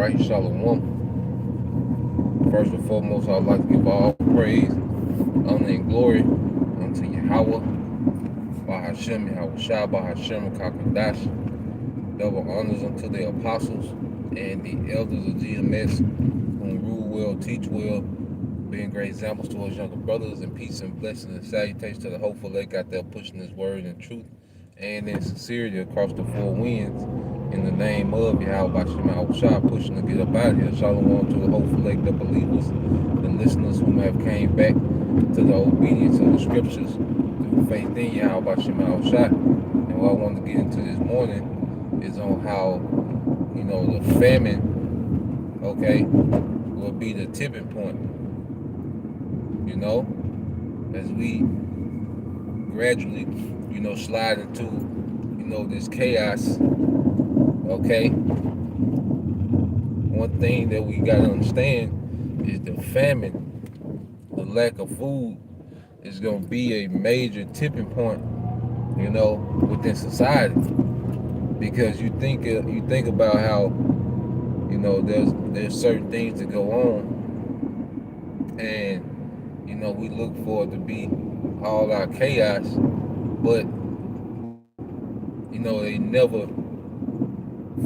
right, Shalom. First and foremost, I'd like to give all praise, honor, and glory unto Yahweh, Bahashem, Yahweh Shah, Bahashem, Kakadash. Double honors unto the apostles and the elders of GMS, whom rule well, teach well, being great examples to us younger brothers, and peace and blessings and salutations to the hopeful lake out there pushing His word in truth and in sincerity across the four winds. In the name of Yahweh Shema Shah, pushing to get up out of here. Shalom to the hopeful lake, the believers, the listeners who have came back to the obedience of the scriptures through faith in Yahweh Shema Shah. And what I want to get into this morning is on how, the famine, okay, will be the tipping point, as we gradually, slide into, this chaos, okay? One thing that we got to understand is the famine, the lack of food, is going to be a major tipping point, within society. Because you think about how, there's certain things that go on, and we look for it to be all our chaos, but they never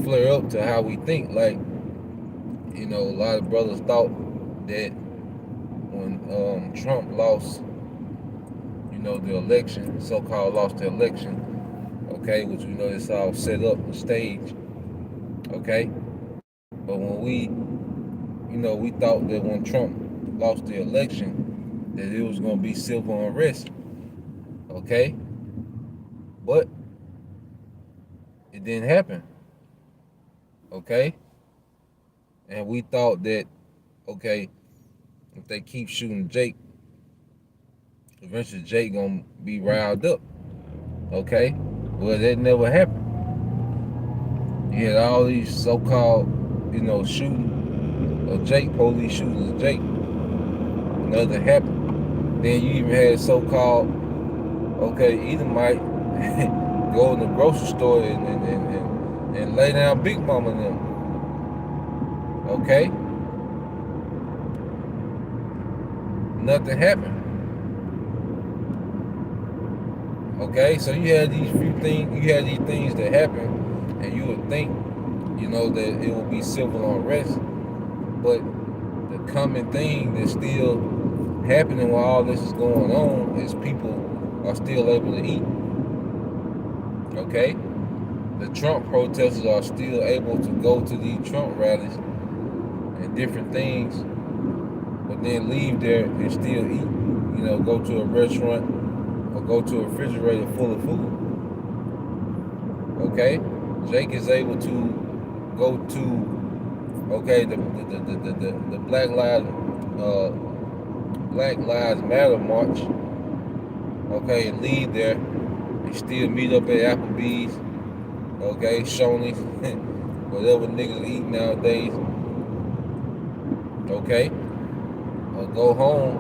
flare up to how we think. Like, a lot of brothers thought that when Trump lost, the election, so-called lost the election, okay, which we know it's all set up and staged, okay. But when we thought that when Trump lost the election, that it was gonna be civil unrest, okay, but it didn't happen, okay. And we thought that, okay, if they keep shooting Jake, eventually Jake gonna be riled up, okay. Well, that never happened. You had all these so-called, shooting of Jake, police shootings of Jake. Nothing happened. Then you even had so-called, okay, Edomite go in the grocery store and lay down Big Mama and them. Okay? Nothing happened. Okay, so you had these things that happen, and you would think, that it would be civil unrest, but the common thing that's still happening while all this is going on is people are still able to eat. Okay? The Trump protesters are still able to go to these Trump rallies and different things, but then leave there and still eat. Go to a restaurant or go to a refrigerator full of food. Okay? Jake is able to go to, okay, the Black Lives Matter march, okay, and leave there and still meet up at Applebee's, okay, Shoney's, whatever niggas eat nowadays, okay, or go home,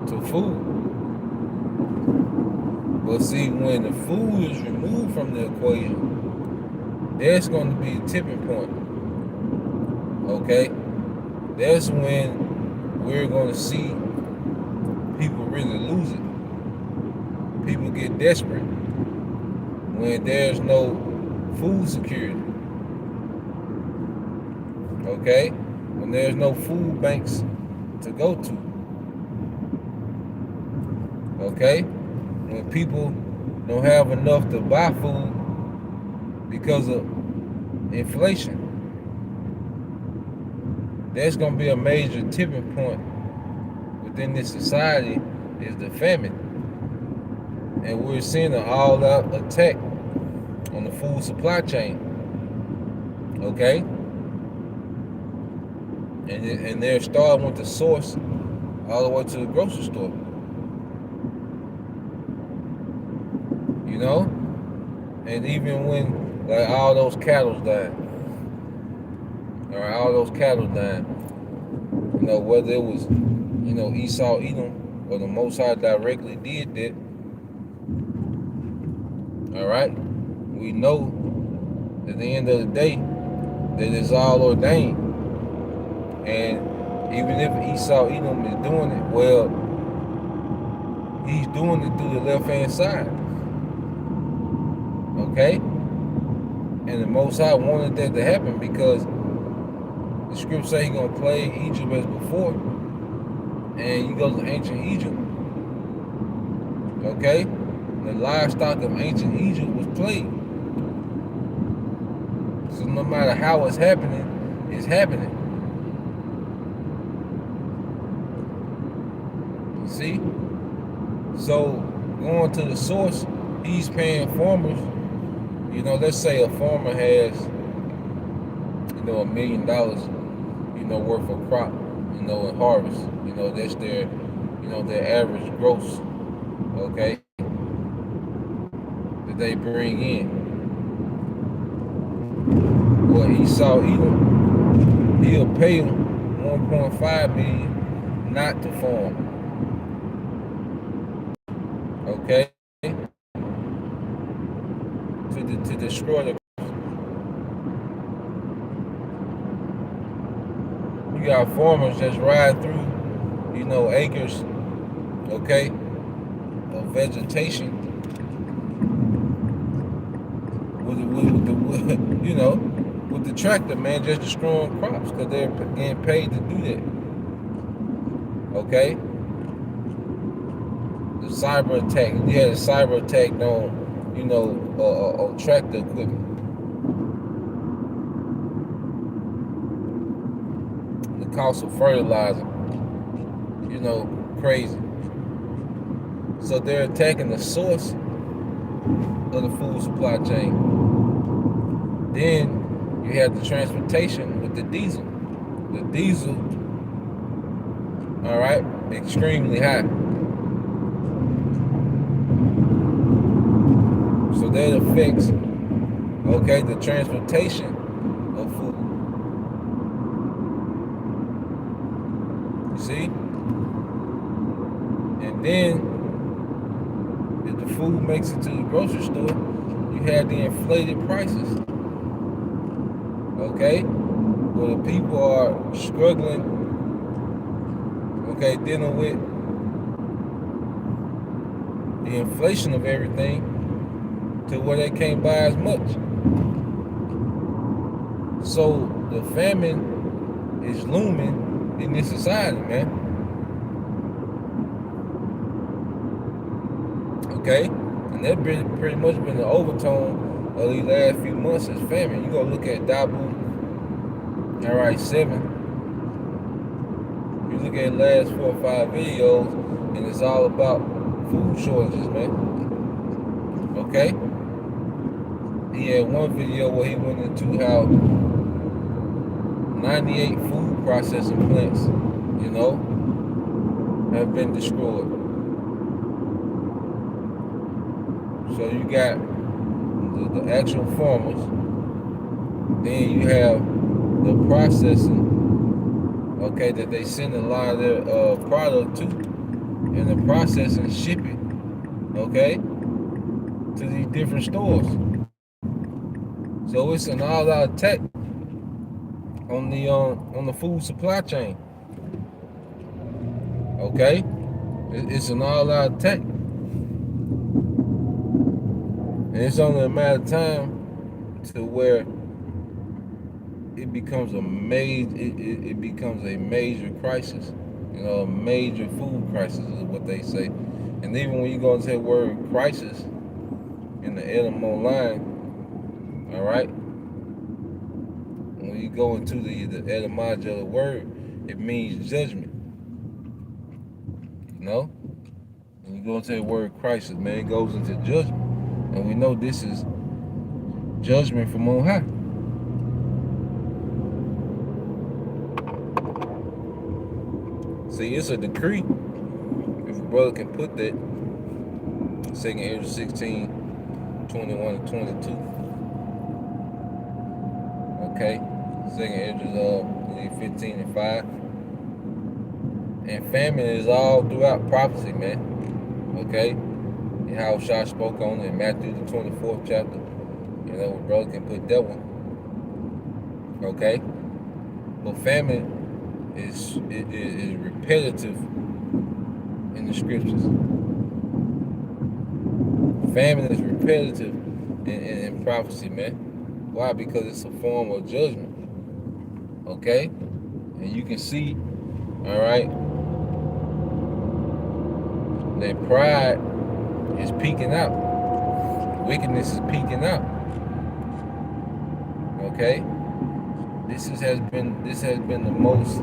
to food. But see, when the food is removed from the equation, there's going to be a tipping point, okay? That's when we're going to see people really lose it. People get desperate when there's no food security, okay? When there's no food banks to go to, okay? When people don't have enough to buy food because of inflation, that's going to be a major tipping point within this society is the famine. And we're seeing an all-out attack on the food supply chain, okay? And they're starting with the source all the way to the grocery store. And even when like all those cattle died, whether it was, Esau, Edom, or the Most High directly did that, all right, we know at the end of the day, that is all ordained. And even if Esau Edom is doing it, well, he's doing it through the left hand side. Okay? And the Most High wanted that to happen because the scripture say he's gonna plague Egypt as before. And you go to ancient Egypt. Okay? The livestock of ancient Egypt was plagued. So no matter how it's happening, it's happening. You see? So going to the source, he's paying farmers. Let's say a farmer has, $1 million, worth of crop, in harvest. That's their average gross, okay, that they bring in. Well, Esau Edom, he'll pay them $1.5 million not to farm. Okay? To destroy the. You got farmers just ride through, acres, okay, of vegetation with the tractor, man, just destroying crops because they're getting paid to do that. Okay? The cyber attack, yeah, the cyber attack on, on tractor equipment. The cost of fertilizer, crazy. So they're attacking the source of the food supply chain. Then you have the transportation with the diesel. The diesel, all right, extremely high. So that affects, okay, the transportation of food. You see? And then, if the food makes it to the grocery store, you have the inflated prices. Okay? Where the people are struggling, okay, dealing with the inflation of everything to where they can't buy as much. So the famine is looming in this society, man. Okay? And that's pretty much been the overtone of these last few months is famine. You go look at Dabu, all right, 7. You look at the last 4 or 5 videos, and it's all about food shortages, man. Okay? He had one video where he went into how 98 food processing plants, have been destroyed. So you got the actual farmers, then you have the processing, okay, that they send a lot of their product to, and the processing ship it, okay, to these different stores. So it's an all-out attack on the food supply chain. Okay, it's an all-out attack, and it's only a matter of time to where it becomes a major crisis. A major food crisis is what they say. And even when you go into the word crisis in the etymology line, all right, when you go into the etymology of the word, it means judgment. When you go into the word crisis, man, it goes into judgment. And we know this is judgment from on high. See, it's a decree. If a brother can put that, 2 Ezra 16, 21 and 22. Okay? 2 Ezra 15 and 5. And famine is all throughout prophecy, man. Okay? And how Shah spoke on it in Matthew the 24th chapter. A brother can put that one. Okay, but famine is repetitive in the scriptures. Famine is repetitive in prophecy, man. Why? Because it's a form of judgment. Okay, and you can see, all right, that pride is peeking out. Wickedness is peeking out. Okay, this has been the most,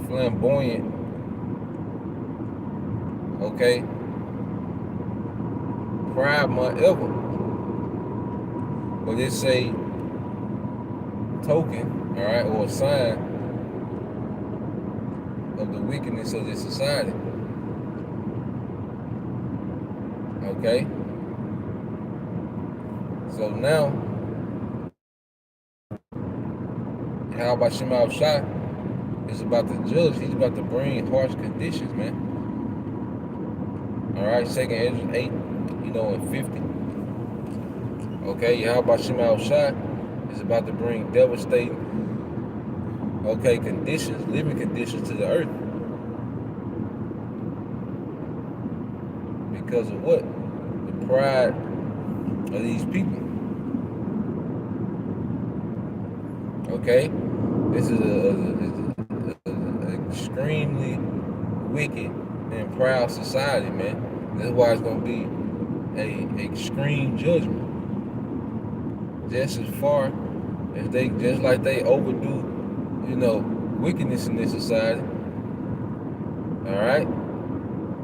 flamboyant. Okay, Pride Month ever, but it's a token, all right, or a sign of the wickedness of this society. Okay, so now, how about Shemal Shah is about to judge? He's about to bring harsh conditions, man. All right, Second Ezra 8, and 50. Okay, how about Shemal Shah is about to bring devastating, okay, conditions, living conditions to the earth because of what? The pride of these people. Okay, this is a extremely wicked and proud society, man. That's why it's gonna be a extreme judgment. Just as far as just like they overdo, wickedness in this society. All right.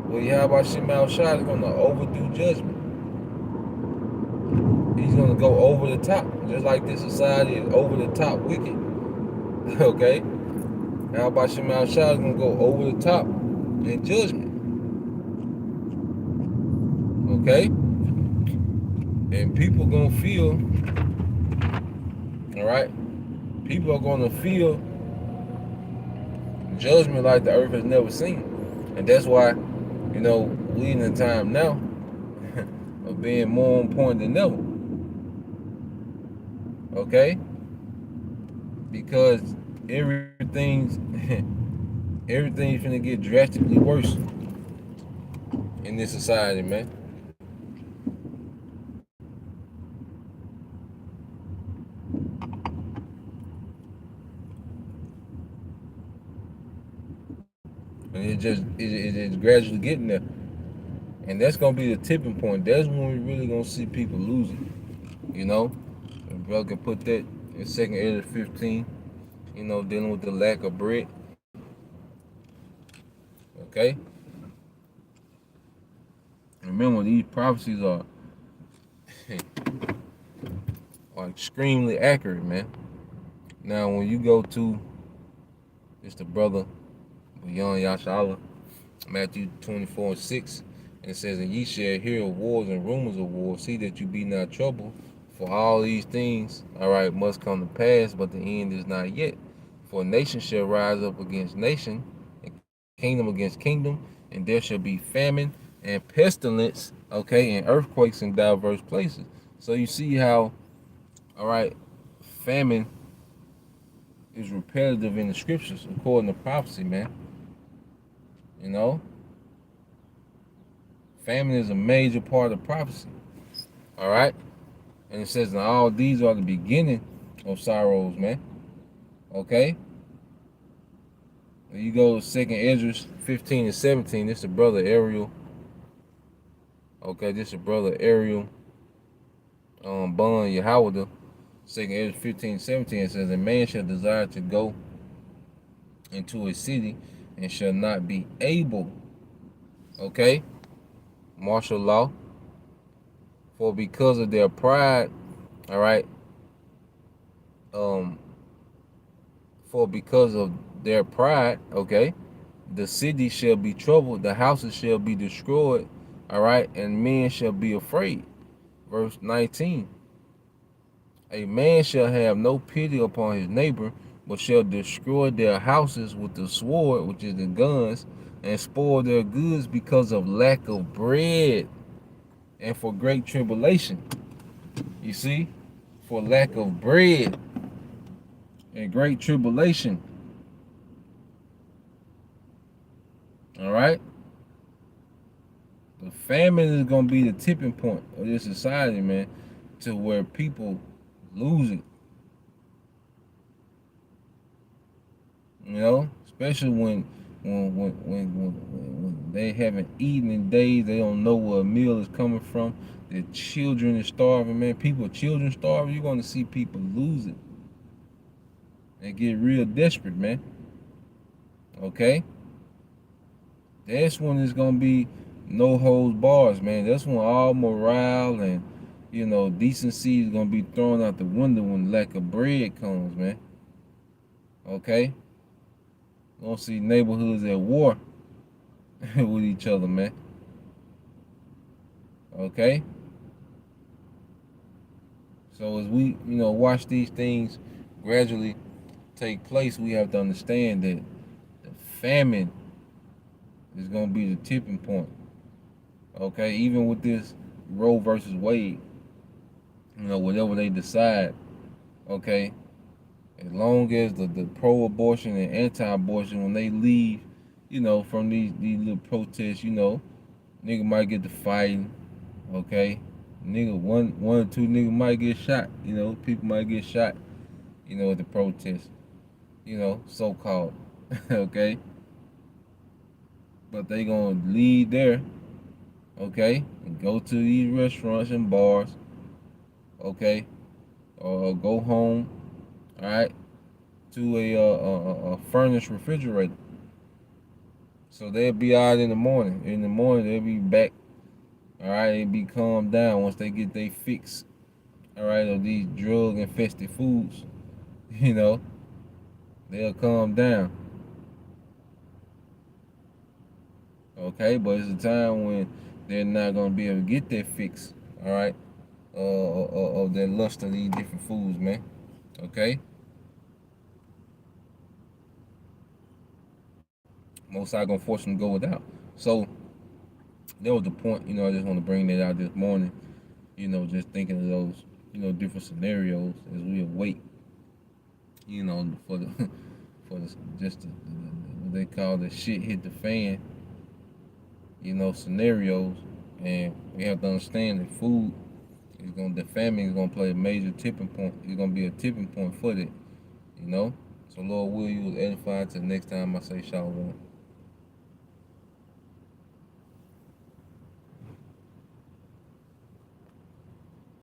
Well, how about Shemal Shah is gonna overdo judgment. He's gonna go over the top, just like this society is over the top wicked. Okay. How about Shemal Shah is gonna go over the top in judgment. Okay. And people gonna feel, all right, people are gonna feel judgment like the earth has never seen. And that's why, we in the time now of being more on point than ever. Okay? Because everything's everything's gonna get drastically worse in this society, man. And it's gradually getting there. And that's gonna be the tipping point. That's when we really gonna see people losing. You know? And brother can put that in second Ezra 15, dealing with the lack of bread. Okay? Remember, these prophecies are extremely accurate, man. Now, when you go to, it's the brother beyond Yashala, Matthew 24:6, and it says, "And ye shall hear of wars and rumors of wars. See that you be not troubled, for all these things, all right, must come to pass, but the end is not yet. For nation shall rise up against nation, and kingdom against kingdom, and there shall be famine and pestilence, okay, and earthquakes in diverse places." So you see how, all right, famine is repetitive in the scriptures according to prophecy, man. You know, famine is a major part of prophecy. All right, and it says, "Now all these are the beginning of sorrows, man." Okay, you go to Second Ezra 15 and 17. This is brother Ariel. Okay, this is brother Ariel. Bun Yahweh. Second Ezra 15 and 17. It says, "A man shall desire to go into a city and shall not be able." Okay, martial law. For because of their pride, all right, um, for because of their pride, okay, the city shall be troubled, the houses shall be destroyed, all right, and men shall be afraid. Verse 19, "A man shall have no pity upon his neighbor, but shall destroy their houses with the sword," which is the guns, "and spoil their goods because of lack of bread and for great tribulation." You see, for lack of bread and great tribulation. All right, the famine is gonna be the tipping point of this society, man, to where people lose it. You know, especially when they haven't eaten in days, they don't know where a meal is coming from. Their children is starving, man. Children starving. You're gonna see people lose it and get real desperate, man. Okay, that's when it's gonna be no holds bars, man. That's when all morale and decency is gonna be thrown out the window when lack of bread comes, man. Okay, you don't see neighborhoods at war with each other, man. Okay, so as we watch these things gradually take place, we have to understand that the famine is gonna be the tipping point. Okay, even with this Roe versus Wade, whatever they decide, okay, as long as the pro-abortion and anti-abortion, when they leave, from these little protests, nigga might get to fighting, okay, nigga one or two niggas might get shot, people might get shot, at the protest, so called, okay, but they gonna leave there, okay, and go to these restaurants and bars, okay, or go home, all right, to a furnished refrigerator. So they'll be out in the morning. In the morning, they'll be back. All right, they'll be calmed down once they get their fix. All right, of these drug infested foods. You know, they'll calm down. Okay, but it's a time when they're not gonna be able to get their fix. All right, of their lust of these different foods, man. Okay, most I gonna force them to go without. So that was the point. I just want to bring that out this morning. Just thinking of those, different scenarios as we await, for the, for the, just what they call the shit hit the fan, scenarios. And we have to understand that the famine is gonna play a major tipping point. It's gonna be a tipping point for that, So Lord will you was edified till next time I say shalom.